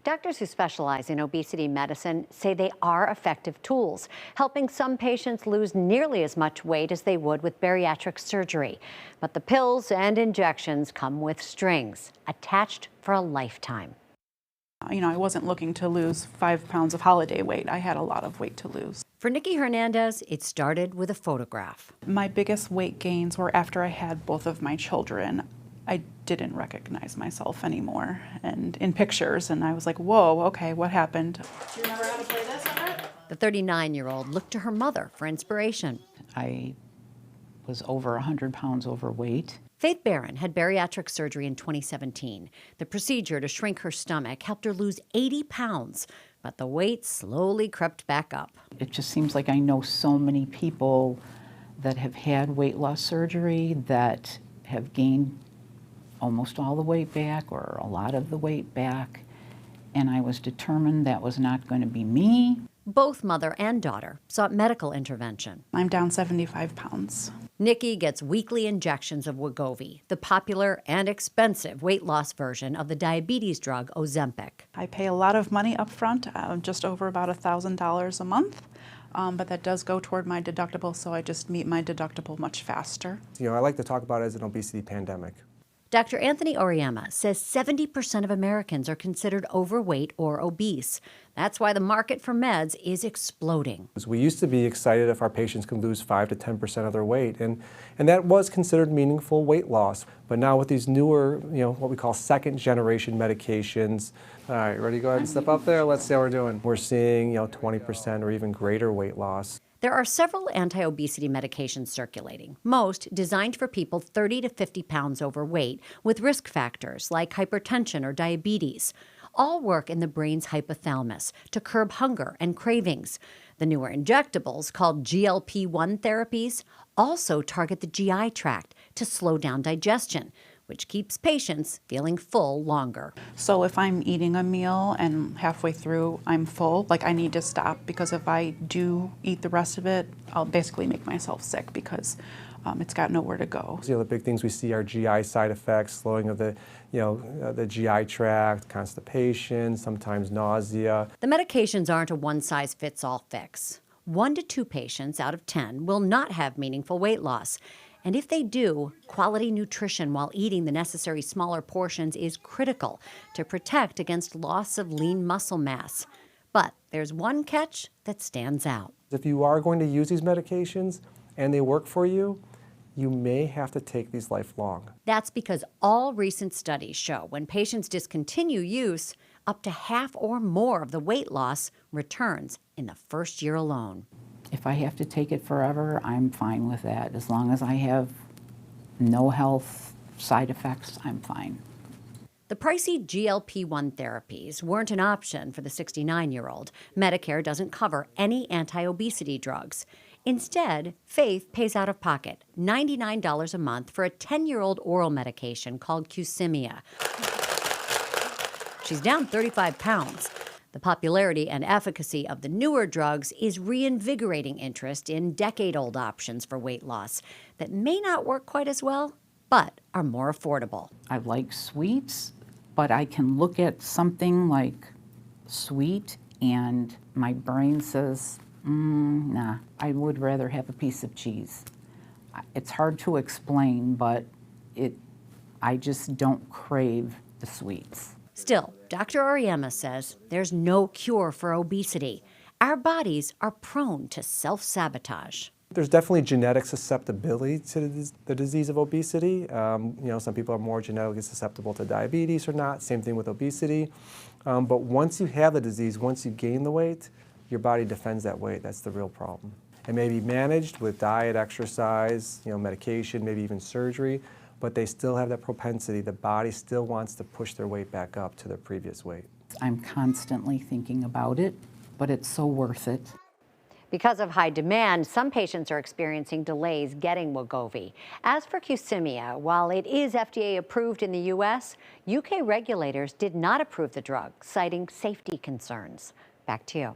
Doctors who specialize in obesity medicine say they are effective tools, helping some patients lose nearly as much weight as they would with bariatric surgery. But the pills and injections come with strings, attached for a lifetime. I wasn't looking to lose 5 pounds of holiday weight. I had a lot of weight to lose. For Nikki Hernandez, it started with a photograph. My biggest weight gains were after I had both of my children. I didn't recognize myself anymore and in pictures, and I was like, whoa, okay, what happened? Do you remember how to play this, Everett? The 39-year-old looked to her mother for inspiration. I was over 100 pounds overweight. Faith Barron had bariatric surgery in 2017. The procedure to shrink her stomach helped her lose 80 pounds, but the weight slowly crept back up. It just seems like I know so many people that have had weight loss surgery that have gained almost all the weight back or a lot of the weight back, and I was determined that was not going to be me. Both mother and daughter sought medical intervention. I'm down 75 pounds. Nikki gets weekly injections of Wegovy, the popular and expensive weight loss version of the diabetes drug Ozempic. I pay a lot of money up front, just over about $1,000 a month, but that does go toward my deductible, so I just meet my deductible much faster. I like to talk about it as an obesity pandemic. Dr. Anthony Oriema says 70% of Americans are considered overweight or obese. That's why the market for meds is exploding. We used to be excited if our patients could lose 5 to 10% of their weight, and that was considered meaningful weight loss. But now with these newer, what we call second generation medications, all right, ready to go ahead and step up there? Let's see how we're doing. We're seeing, 20% or even greater weight loss. There are several anti-obesity medications circulating, most designed for people 30 to 50 pounds overweight with risk factors like hypertension or diabetes. All work in the brain's hypothalamus to curb hunger and cravings. The newer injectables, called GLP-1 therapies, also target the GI tract to slow down digestion, which keeps patients feeling full longer. So if I'm eating a meal and halfway through I'm full, I need to stop, because if I do eat the rest of it, I'll basically make myself sick because it's got nowhere to go. The big things we see are GI side effects, slowing of the GI tract, constipation, sometimes nausea. The medications aren't a one-size-fits-all fix. 1 to 2 patients out of 10 will not have meaningful weight loss. And if they do, quality nutrition while eating the necessary smaller portions is critical to protect against loss of lean muscle mass. But there's one catch that stands out. If you are going to use these medications and they work for you, you may have to take these lifelong. That's because all recent studies show when patients discontinue use, up to half or more of the weight loss returns in the first year alone. If I have to take it forever, I'm fine with that. As long as I have no health side effects, I'm fine. The pricey GLP-1 therapies weren't an option for the 69-year-old. Medicare doesn't cover any anti-obesity drugs. Instead, Faith pays out of pocket $99 a month for a 10-year-old oral medication called Qsymia. She's down 35 pounds. The popularity and efficacy of the newer drugs is reinvigorating interest in decade-old options for weight loss that may not work quite as well, but are more affordable. I like sweets, but I can look at something like sweet and my brain says, nah, I would rather have a piece of cheese. It's hard to explain, but I just don't crave the sweets. Still, Dr. Oriema says there's no cure for obesity. Our bodies are prone to self-sabotage. There's definitely genetic susceptibility to the disease of obesity. Some people are more genetically susceptible to diabetes or not. Same thing with obesity. But once you have the disease, once you gain the weight, your body defends that weight. That's the real problem. It may be managed with diet, exercise, medication, maybe even surgery, but they still have that propensity. The body still wants to push their weight back up to their previous weight. I'm constantly thinking about it, but it's so worth it. Because of high demand, some patients are experiencing delays getting Wegovy. As for Qsymia, while it is FDA approved in the U.S., UK regulators did not approve the drug, citing safety concerns. Back to you.